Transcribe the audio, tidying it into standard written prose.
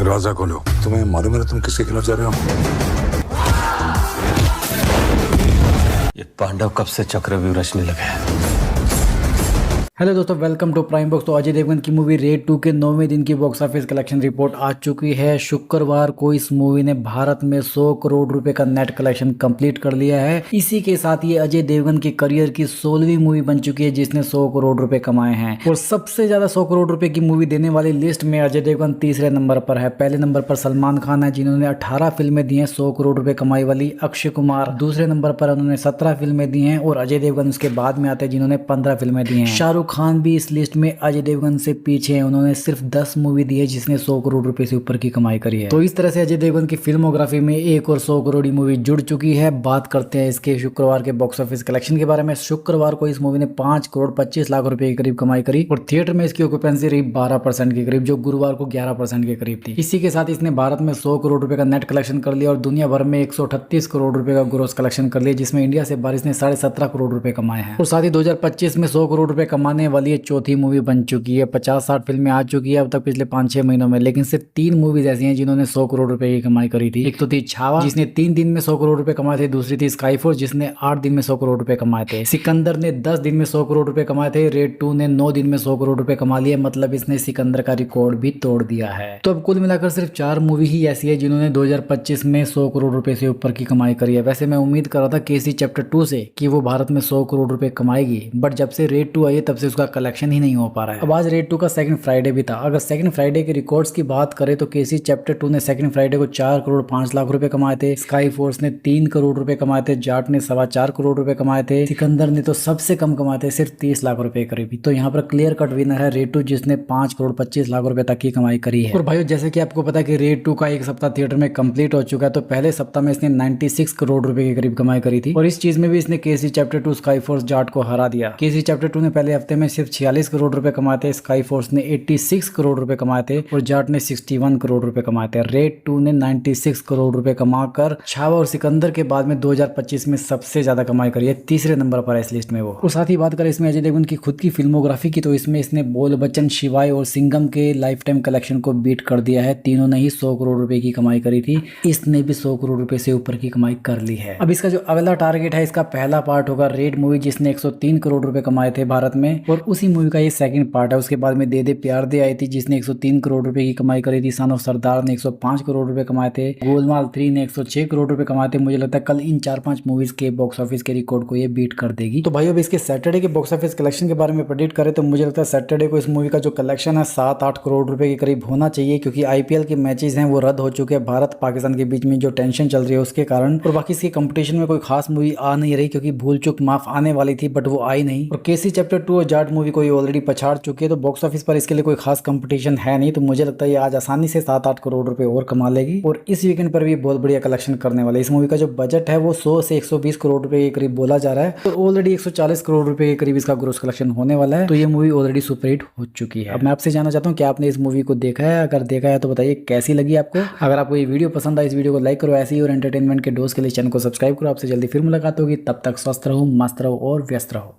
दरवाजा खोलो। तुम्हें मालूम है तुम किसके खिलाफ जा रहे हो? ये पांडव कब से चक्रव्यूह रचने लगे हैं? हेलो दोस्तों, वेलकम टू प्राइम बॉक्स। तो अजय देवगन की मूवी रेड 2 के 9वें दिन की बॉक्स ऑफिस कलेक्शन रिपोर्ट आ चुकी है। शुक्रवार को इस मूवी ने भारत में 100 करोड़ रुपए का नेट कलेक्शन कंप्लीट कर लिया है। इसी के साथ ये अजय देवगन की करियर की 16वीं मूवी बन चुकी है जिसने 100 करोड़ रुपए कमाए हैं। और सबसे ज्यादा 100 करोड़ रुपए की मूवी देने वाली लिस्ट में अजय देवगन तीसरे नंबर पर है। पहले नंबर पर सलमान खान है जिन्होंने 18 फिल्में दी हैं 100 करोड़ रुपए कमाई वाली। अक्षय कुमार दूसरे नंबर पर, उन्होंने 17 फिल्में दी हैं। और अजय देवगन उसके बाद में आते हैं जिन्होंने 15 फिल्में दी हैं। शाहरुख खान भी इस लिस्ट में अजय देवगन से पीछे हैं, उन्होंने सिर्फ 10 मूवी दी है जिसने 100 करोड़ रुपए से ऊपर की कमाई करी है। तो इस तरह से अजय देवगन की फिल्मोग्राफी में एक और 100 करोड़ मूवी जुड़ चुकी है। बात करते हैं इसके शुक्रवार के बॉक्स ऑफिस कलेक्शन के बारे में। शुक्रवार को इस मूवी ने 5 करोड़ 25 लाख रुपए के करीब कमाई करी और थिएटर में इसकी ऑक्यूपेंसी रही 12% के करीब, जो गुरुवार को 11% के करीब थी। इसी के साथ इसने भारत में 100 करोड़ रुपए का नेट कलेक्शन कर लिया और दुनिया भर में 138 करोड़ रुपए का ग्रोस कलेक्शन कर लिया, जिसमें इंडिया से बाहर इसने 17.5 करोड़ रुपए कमाए हैं। और साथ ही 2025 में 100 करोड़ रुपए कमाने वाली ये चौथी मूवी बन चुकी है। 50-60 फिल्में आ चुकी है अब तक पिछले 5-6 महीनों में, लेकिन सिर्फ 3 मूवीज ऐसी हैं जिन्होंने 100 करोड़ रुपए की कमाई करी थी। एक तो थी छावा जिसने 3 दिन में 100 करोड़ रुपए कमाए थे, दूसरी थी स्काई फोर्स जिसने 8 दिन में 100 करोड़ रुपए कमाए थे, सिकंदर ने 10 दिन में 100 करोड़ रुपए कमाए थे, रेड 2 ने 9 दिन में 100 करोड़ रुपए कमा लिए। मतलब इसने सिकंदर का रिकॉर्ड भी तोड़ दिया है। तो अब कुल मिलाकर सिर्फ 4 मूवी ही ऐसी है जिन्होंने 2025 में 100 करोड़ रुपए से ऊपर की कमाई करी है। वैसे मैं उम्मीद कर रहा था केसी चैप्टर 2 से कि वो भारत में 100 करोड़ रुपए कमाएगी, बट जब से रेड 2 आई है तब से उसका कलेक्शन ही नहीं हो पा रहा है। अब आज रेड 2 का सेकंड फ्राइडे भी था। अगर सेकंड फ्राइडे के रिकॉर्ड्स की बात करें तो केसी चैप्टर 2 ने सेकंड फ्राइडे को 4 करोड़ 5 लाख रुपए कमाए थे, स्काई फोर्स ने 3 करोड़ रुपए कमाए थे, जाट ने 4.25 करोड़ रुपए कमाए थे, सिकंदर ने तो सबसे कम कमाए थे सिर्फ 30 लाख रुपए करीब। तो यहाँ पर क्लियर कट विनर है रेड 2 जिसने 5 करोड़ 25 लाख रुपए तक की कमाई करी है। और भाइयों, जैसे कि आपको पता है कि रेड 2 का एक सप्ताह थिएटर में कंप्लीट हो चुका है, तो पहले सप्ताह में इसने 96 करोड़ रुपए के करीब कमाई करी थी। और इस चीज में भी इसने केसी चैप्टर 2 स्काई फोर्स जाट को हरा दिया। केसी चैप्टर 2 ने पहले हफ्ते में सिर्फ 46 करोड़ रुपए कमाए थे, स्काई फोर्स ने 86 करोड़ रुपए कमाए थे और जाट ने 61 करोड़ रुपए कमाए थे। रेड 2 ने 96 करोड़ रुपए कमाकर छावा और सिकंदर के बाद में 2025 में सबसे ज्यादा कमाई करी है। तीसरे नंबर पर है इस लिस्ट में वो। और साथ ही बात करें इसमें अजय देवगन की खुद की फिल्मोग्राफी की, तो इसमें इसने बोल बच्चन, शिवाय और सिंघम के लाइफ टाइम कलेक्शन को बीट कर दिया है। तीनों ने ही 100 करोड़ रुपए की कमाई करी थी, इसने भी 100 करोड़ रुपए से ऊपर की कमाई कर ली है। अब इसका जो अगला टारगेट है, इसका पहला पार्ट होगा रेड मूवी जिसने 103 करोड़ रुपए कमाए थे भारत में, और उसी मूवी का ये सेकंड पार्ट है। उसके बाद में दे दे प्यार दे आई थी जिसने 103 करोड़ रुपए की कमाई करी थी। सन ऑफ सरदार ने 105 करोड़ रुपए कमाए थे, गोलमाल 3 ने 106 करोड़ रुपए कमाए थे। मुझे लगता है कल इन 4-5 मूवीज के बॉक्स ऑफिस के रिकॉर्ड को ये बीट कर देगी। तो भाई अब इसके सैटरडे के बॉक्स ऑफिस कलेक्शन के बारे में प्रेडिक्ट करें तो मुझे लगता है सैटरडे को इस मूवी का जो कलेक्शन है 7-8 करोड़ रुपए के करीब होना चाहिए, क्योंकि आईपीएल के मैचेस हैं वो रद्द हो चुके हैं भारत पाकिस्तान के बीच में जो टेंशन चल रही है उसके कारण। और बाकी इसके कंपटीशन में कोई खास मूवी आ नहीं रही, क्योंकि भूल चूक माफ आने वाली थी बट वो आई नहीं। और केसी चैप्टर 2 और जाट मूवी को ऑलरेडी पछाड़ चुकी है, तो बॉक्स ऑफिस पर इसके लिए कोई खास कंपटीशन है नहीं। तो मुझे लगता है ये आज आसानी से 7-8 करोड़ रुपए और कमा लेगी और इस वीकेंड पर भी बहुत बढ़िया कलेक्शन करने वाले। इस मूवी का जो बजट है वो 100 से 120 करोड़ रुपए के करीब बोला जा रहा है, और ऑलरेडी 140 करोड़ रुपए के करीब इसका ग्रोस कलेक्शन होने वाला है। तो ये मूवी ऑलरेडी सुपरहिट हो चुकी है। अब मैं आपसे जानना चाहता हूँ कि आपने इस मूवी को देखा है, अगर देखा है तो बताइए कैसी लगी आपको। अगर आपको ये वीडियो पसंद आए इस वीडियो को लाइक करो, ऐसी और एंटरटेनमेंट के डोज के लिए चैनल को सब्सक्राइब करो। आपसे जल्दी फिर मुलाकात होगी, तब तक स्वस्थ रहो, मस्त रहो और व्यस्त रहो।